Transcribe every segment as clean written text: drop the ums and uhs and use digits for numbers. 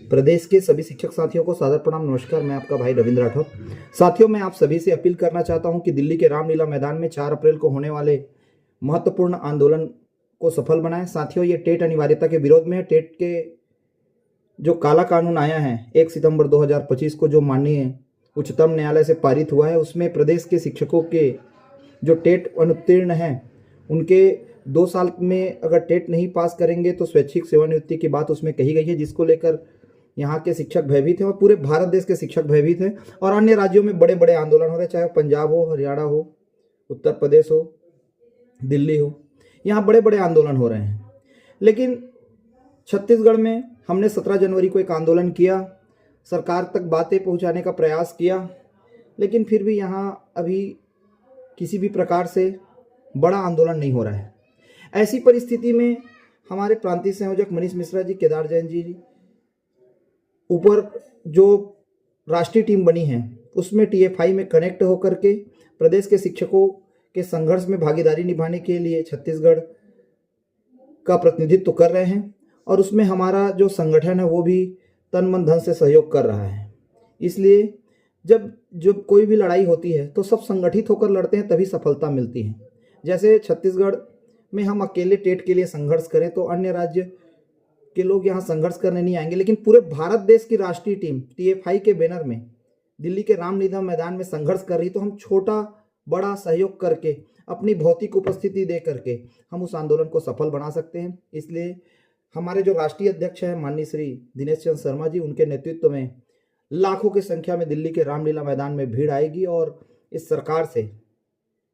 प्रदेश के सभी शिक्षक साथियों को सादर प्रणाम। नमस्कार, मैं आपका भाई रविंद्र राठौर। साथियों, मैं आप सभी से अपील करना चाहता हूं कि दिल्ली के रामलीला मैदान में 4 अप्रैल को होने वाले महत्वपूर्ण आंदोलन को सफल बनाएं। साथियों, ये टेट अनिवार्यता के विरोध में है। टेट के जो काला कानून आया है 1 सितंबर 2025 को, जो माननीय उच्चतम न्यायालय से पारित हुआ है, उसमें प्रदेश के शिक्षकों के जो टेट अनुत्तीर्ण हैं उनके 2 साल में अगर टेट नहीं पास करेंगे तो स्वैच्छिक सेवानिवृत्ति की बात उसमें कही गई है, जिसको लेकर यहाँ के शिक्षक भयभीत हैं और पूरे भारत देश के शिक्षक भयभीत हैं। और अन्य राज्यों में बड़े बड़े आंदोलन हो रहे हैं, चाहे पंजाब हो, हरियाणा हो, उत्तर प्रदेश हो, दिल्ली हो, यहाँ बड़े बड़े आंदोलन हो रहे हैं। लेकिन छत्तीसगढ़ में हमने 17 जनवरी को एक आंदोलन किया, सरकार तक बातें पहुँचाने का प्रयास किया, लेकिन फिर भी यहाँ अभी किसी भी प्रकार से बड़ा आंदोलन नहीं हो रहा है। ऐसी परिस्थिति में हमारे प्रांतीय संयोजक मनीष मिश्रा जी, केदार जैन जी ऊपर जो राष्ट्रीय टीम बनी है उसमें TFI में कनेक्ट होकर के प्रदेश के शिक्षकों के संघर्ष में भागीदारी निभाने के लिए छत्तीसगढ़ का प्रतिनिधित्व कर रहे हैं और उसमें हमारा जो संगठन है वो भी तन मन धन से सहयोग कर रहा है। इसलिए जब कोई भी लड़ाई होती है तो सब संगठित होकर लड़ते हैं, तभी सफलता मिलती है। जैसे छत्तीसगढ़ में हम अकेले टेट के लिए संघर्ष करें तो अन्य राज्य के लोग यहाँ संघर्ष करने नहीं आएंगे, लेकिन पूरे भारत देश की राष्ट्रीय टीम TFI के बैनर में दिल्ली के रामलीला मैदान में संघर्ष कर रही, तो हम छोटा बड़ा सहयोग करके अपनी भौतिक उपस्थिति दे करके हम उस आंदोलन को सफल बना सकते हैं। इसलिए हमारे जो राष्ट्रीय अध्यक्ष हैं माननीय श्री दिनेश चंद्र शर्मा जी, उनके नेतृत्व में लाखों की संख्या में दिल्ली के रामलीला मैदान में भीड़ आएगी और इस सरकार से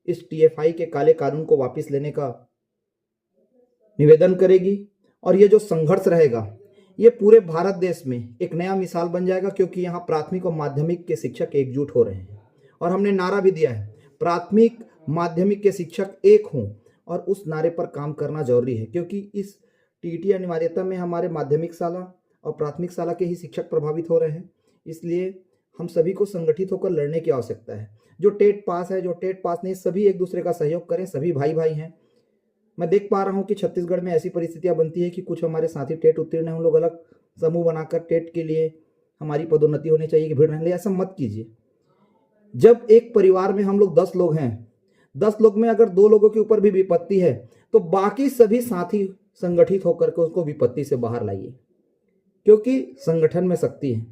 इस TFI के काले कानून को वापस लेने का निवेदन करेगी। और ये जो संघर्ष रहेगा ये पूरे भारत देश में एक नया मिसाल बन जाएगा, क्योंकि यहाँ प्राथमिक और माध्यमिक के शिक्षक एकजुट हो रहे हैं और हमने नारा भी दिया है, प्राथमिक माध्यमिक के शिक्षक एक हों, और उस नारे पर काम करना जरूरी है, क्योंकि इस TET अनिवार्यता में हमारे माध्यमिक शाला और प्राथमिक शाला के ही शिक्षक प्रभावित हो रहे हैं। इसलिए हम सभी को संगठित होकर लड़ने की आवश्यकता है। जो टेट पास है, जो टेट पास नहीं, सभी एक दूसरे का सहयोग करें, सभी भाई भाई हैं। मैं देख पा रहा हूं कि छत्तीसगढ़ में ऐसी परिस्थितियां बनती है कि कुछ हमारे साथी टेट उत्तीर्ण हैं, हम लोग अलग समूह बनाकर टेट के लिए हमारी पदोन्नति होनी चाहिए कि भीड़ रहने, ऐसा मत कीजिए। जब एक परिवार में हम लोग 10 लोग हैं, 10 लोग में अगर 2 लोगों के ऊपर भी विपत्ति है तो बाकी सभी साथी संगठित होकर के उसको विपत्ति से बाहर लाइए, क्योंकि संगठन में शक्ति है।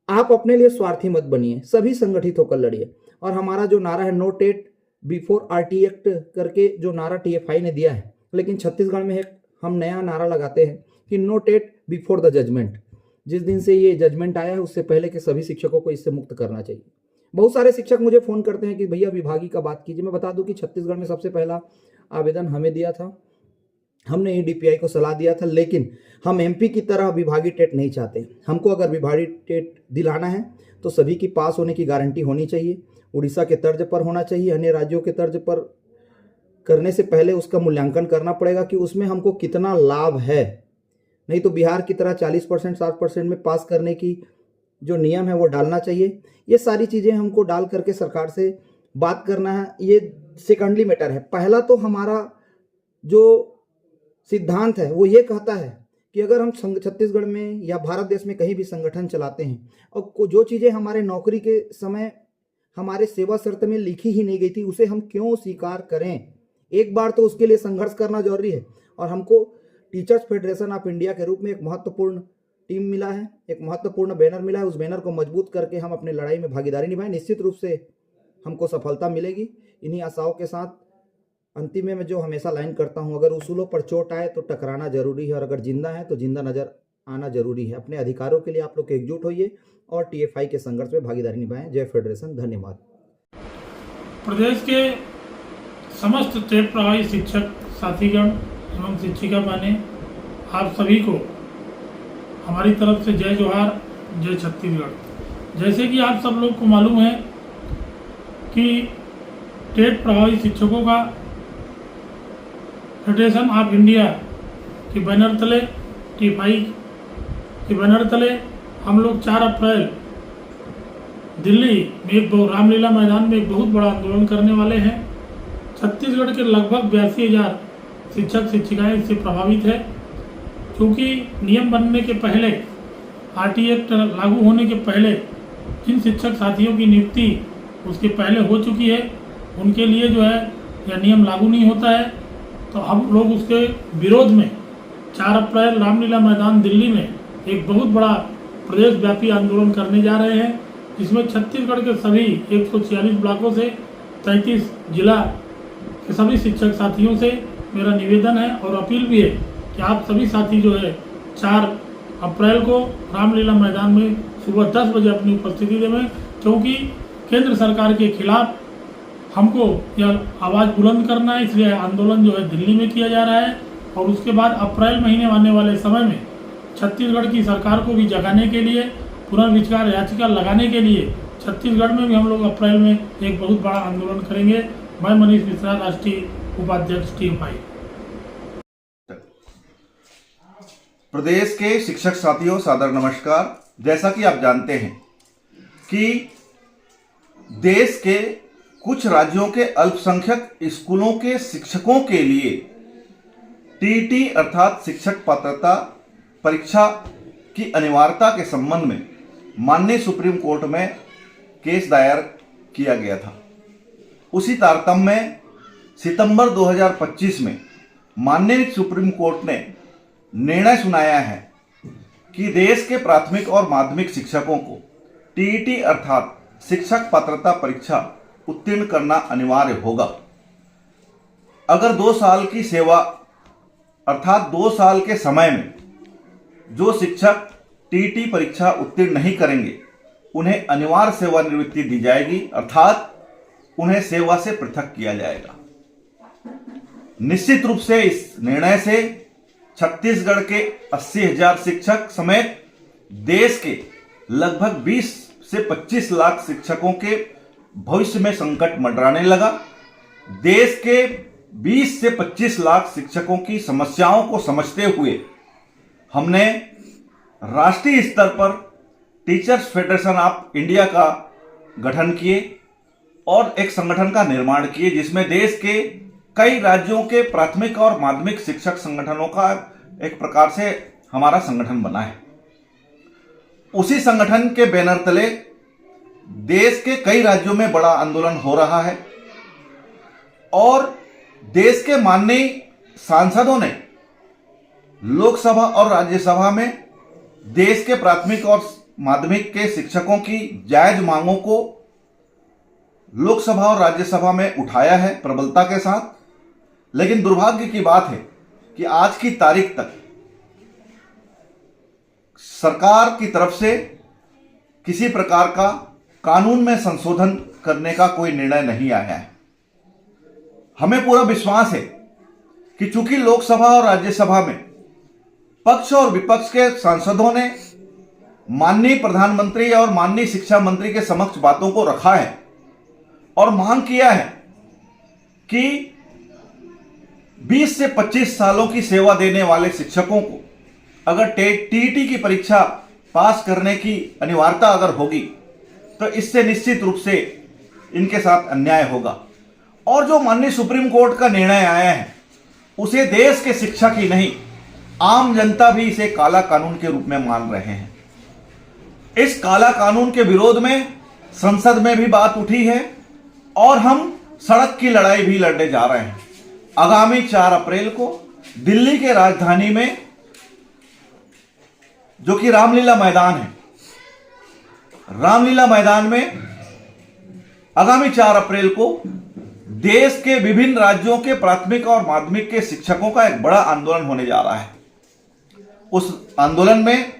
आप अपने लिए स्वार्थी मत बनिए, सभी संगठित होकर लड़िए। और हमारा जो नारा है no TET before RT act करके जो नारा TFI ने दिया है, लेकिन छत्तीसगढ़ में हम नया नारा लगाते हैं कि no TET before the judgement. जिस दिन से ये जजमेंट आया है उससे पहले के सभी शिक्षकों को इससे मुक्त करना चाहिए। बहुत सारे शिक्षक मुझे फ़ोन करते हैं कि भैया विभागीय का बात कीजिए। मैं बता दूं कि छत्तीसगढ़ में सबसे पहला आवेदन हमें दिया था, हमने ही DPI को सलाह दिया था, लेकिन हम MP की तरह विभागीय टेट नहीं चाहते। हमको अगर विभागीय टेट दिलाना है तो सभी की पास होने की गारंटी होनी चाहिए, उड़ीसा के तर्ज पर होना चाहिए, अन्य राज्यों के तर्ज पर करने से पहले उसका मूल्यांकन करना पड़ेगा कि उसमें हमको कितना लाभ है। नहीं तो बिहार की तरह 40% 60% में पास करने की जो नियम है वो डालना चाहिए। ये सारी चीज़ें हमको डाल करके सरकार से बात करना है, ये सेकेंडरी मैटर है। पहला तो हमारा जो सिद्धांत है वो ये कहता है कि अगर हम छत्तीसगढ़ में या भारत देश में कहीं भी संगठन चलाते हैं और जो चीज़ें हमारे नौकरी के समय हमारे सेवा शर्त में लिखी ही नहीं गई थी उसे हम क्यों स्वीकार करें। एक बार तो उसके लिए संघर्ष करना जरूरी है। और हमको टीचर्स फेडरेशन ऑफ इंडिया के रूप में एक महत्वपूर्ण टीम मिला है, एक महत्वपूर्ण बैनर मिला है। उस बैनर को मजबूत करके हम अपने लड़ाई में भागीदारी निभाएं, निश्चित रूप से हमको सफलता मिलेगी। इन्हीं आशाओं के साथ अंतिम में मैं जो हमेशा लाइन करता हूं, अगर उसूलों पर चोट आए तो टकराना जरूरी है और अगर जिंदा है तो जिंदा नजर आना जरूरी है। अपने अधिकारों के लिए आप लोग एकजुट होइए और TFI के संघर्ष में भागीदारी निभाएं। जय फेडरेशन, धन्यवाद। प्रदेश के समस्त टेट प्रभावी शिक्षक साथीगण एवं शिक्षिका बने आप सभी को हमारी तरफ से जय जोहार, जय छत्तीसगढ़। जैसे कि आप सब लोग को मालूम है कि टेट प्रभावी शिक्षकों का फेडरेशन ऑफ इंडिया के बैनर तले, TFI के बैनर तले हम लोग 4 अप्रैल दिल्ली में एक रामलीला मैदान में एक बहुत बड़ा आंदोलन करने वाले हैं। छत्तीसगढ़ के लगभग 82,000 शिक्षक शिक्षिकाएं इससे प्रभावित है, क्योंकि नियम बनने के पहले आरटी एक्ट लागू होने के पहले जिन शिक्षक साथियों की नियुक्ति उसके पहले हो चुकी है उनके लिए जो है यह नियम लागू नहीं होता है। तो हम लोग उसके विरोध में 4 अप्रैल रामलीला मैदान दिल्ली में एक बहुत बड़ा प्रदेश व्यापी आंदोलन करने जा रहे हैं, जिसमें छत्तीसगढ़ के सभी 146 ब्लॉकों से 33 जिला के सभी शिक्षक साथियों से मेरा निवेदन है और अपील भी है कि आप सभी साथी जो है 4 अप्रैल को रामलीला मैदान में सुबह 10 बजे अपनी उपस्थिति दें, क्योंकि केंद्र सरकार के खिलाफ हमको यह आवाज़ बुलंद करना है। इसलिए आंदोलन जो है दिल्ली में किया जा रहा है और उसके बाद अप्रैल महीने आने वाले समय में छत्तीसगढ़ की सरकार को भी जगाने के लिए, पुनर्विचार याचिका लगाने के लिए छत्तीसगढ़ में भी हम लोग अप्रैल में एक बहुत बड़ा आंदोलन करेंगे। मैं मनीष मिश्रा, राष्ट्रीय उपाध्यक्ष टीएमआई। प्रदेश के शिक्षक साथियों, सादर नमस्कार। जैसा कि आप जानते हैं कि देश के कुछ राज्यों के अल्पसंख्यक स्कूलों के शिक्षकों के लिए टीईटी अर्थात शिक्षक पात्रता परीक्षा की अनिवार्यता के संबंध में माननीय सुप्रीम कोर्ट में केस दायर किया गया था। उसी तारतम्य में सितंबर 2025 में माननीय सुप्रीम कोर्ट ने निर्णय सुनाया है कि देश के प्राथमिक और माध्यमिक शिक्षकों को टीईटी अर्थात शिक्षक पात्रता परीक्षा उत्तीर्ण करना अनिवार्य होगा। अगर 2 साल की सेवा अर्थात 2 साल के समय में जो शिक्षक टीईटी परीक्षा उत्तीर्ण नहीं करेंगे उन्हें अनिवार्य सेवानिवृत्ति दी जाएगी, अर्थात उन्हें सेवा से पृथक किया जाएगा। निश्चित रूप से इस निर्णय से छत्तीसगढ़ के 80,000 शिक्षक समेत देश के लगभग 20 से 25 लाख शिक्षकों के भविष्य में संकट मंडराने लगा। देश के 20 से 25 लाख शिक्षकों की समस्याओं को समझते हुए हमने राष्ट्रीय स्तर पर टीचर्स फेडरेशन ऑफ इंडिया का गठन किए और एक संगठन का निर्माण किए, जिसमें देश के कई राज्यों के प्राथमिक और माध्यमिक शिक्षक संगठनों का एक प्रकार से हमारा संगठन बना है। उसी संगठन के बैनर तले देश के कई राज्यों में बड़ा आंदोलन हो रहा है और देश के माननीय सांसदों ने लोकसभा और राज्यसभा में देश के प्राथमिक और माध्यमिक के शिक्षकों की जायज मांगों को लोकसभा और राज्यसभा में उठाया है प्रबलता के साथ। लेकिन दुर्भाग्य की बात है कि आज की तारीख तक सरकार की तरफ से किसी प्रकार का कानून में संशोधन करने का कोई निर्णय नहीं आया है। हमें पूरा विश्वास है कि चूंकि लोकसभा और राज्यसभा में पक्ष और विपक्ष के सांसदों ने माननीय प्रधानमंत्री और माननीय शिक्षा मंत्री के समक्ष बातों को रखा है और मांग किया है कि 20 से 25 सालों की सेवा देने वाले शिक्षकों को अगर टीईटी की परीक्षा पास करने की अनिवार्यता अगर होगी तो इससे निश्चित रूप से इनके साथ अन्याय होगा। और जो माननीय सुप्रीम कोर्ट का निर्णय आया है उसे देश के शिक्षक ही नहीं, आम जनता भी इसे काला कानून के रूप में मान रहे हैं। इस काला कानून के विरोध में संसद में भी बात उठी है और हम सड़क की लड़ाई भी लड़ने जा रहे हैं। आगामी 4 अप्रैल को दिल्ली के राजधानी में जो कि रामलीला मैदान है, रामलीला मैदान में आगामी 4 अप्रैल को देश के विभिन्न राज्यों के प्राथमिक और माध्यमिक के शिक्षकों का एक बड़ा आंदोलन होने जा रहा है। उस आंदोलन में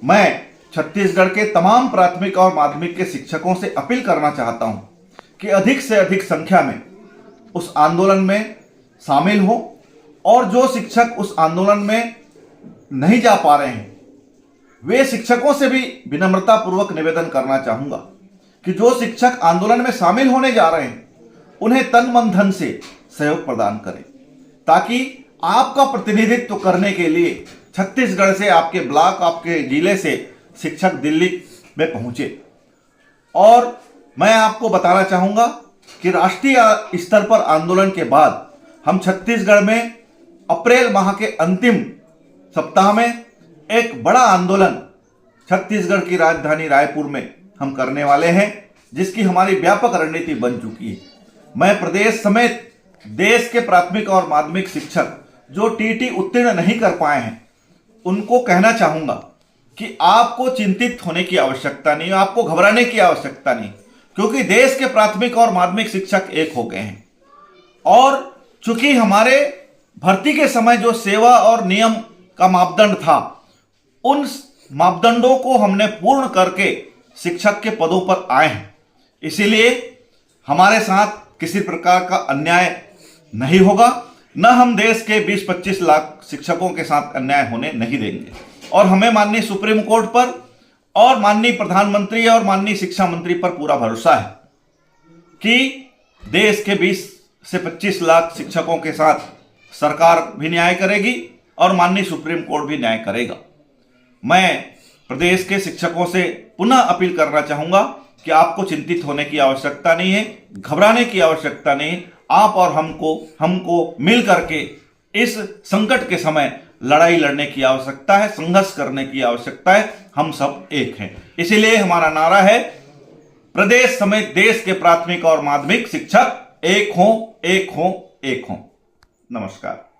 मैं छत्तीसगढ़ के तमाम प्राथमिक और माध्यमिक के शिक्षकों से अपील करना चाहता हूं कि अधिक से अधिक संख्या में उस आंदोलन में शामिल हो और जो शिक्षक उस आंदोलन में नहीं जा पा रहे हैं वे शिक्षकों से भी विनम्रता पूर्वक निवेदन करना चाहूंगा कि जो शिक्षक आंदोलन में शामिल होने जा रहे हैं उन्हें तन मन धन से सहयोग प्रदान करें, ताकि आपका प्रतिनिधित्व करने के लिए छत्तीसगढ़ से, आपके ब्लॉक, आपके जिले से शिक्षक दिल्ली में पहुंचे। और मैं आपको बताना चाहूंगा कि राष्ट्रीय स्तर पर आंदोलन के बाद हम छत्तीसगढ़ में अप्रैल माह के अंतिम सप्ताह में एक बड़ा आंदोलन छत्तीसगढ़ की राजधानी रायपुर में हम करने वाले हैं, जिसकी हमारी व्यापक रणनीति बन चुकी है। मैं प्रदेश समेत देश के प्राथमिक और माध्यमिक शिक्षक जो टीटी उत्तीर्ण नहीं कर पाए हैं उनको कहना चाहूंगा कि आपको चिंतित होने की आवश्यकता नहीं, आपको घबराने की आवश्यकता नहीं, क्योंकि देश के प्राथमिक और माध्यमिक शिक्षक एक हो गए हैं। और चूंकि हमारे भर्ती के समय जो सेवा और नियम का मापदंड था, उन मापदंडों को हमने पूर्ण करके शिक्षक के पदों पर आए हैं। इसीलिए हमारे साथ किसी प्रकार का अन्याय नहीं होगा, न हम देश के 20-25 लाख शिक्षकों के साथ अन्याय होने नहीं देंगे। और हमें माननीय सुप्रीम कोर्ट पर और माननीय प्रधानमंत्री और माननीय शिक्षा मंत्री पर पूरा भरोसा है कि देश के 20 से 25 लाख शिक्षकों के साथ सरकार भी न्याय करेगी और माननीय सुप्रीम कोर्ट भी न्याय करेगा। मैं प्रदेश के शिक्षकों से पुनः अपील करना चाहूंगा कि आपको चिंतित होने की आवश्यकता नहीं है, घबराने की आवश्यकता नहीं। आप और हमको मिल करके इस संकट के समय लड़ाई लड़ने की आवश्यकता है, संघर्ष करने की आवश्यकता है। हम सब एक हैं। इसीलिए हमारा नारा है, प्रदेश समेत देश के प्राथमिक और माध्यमिक शिक्षक एक हों, एक हों, एक हों। नमस्कार।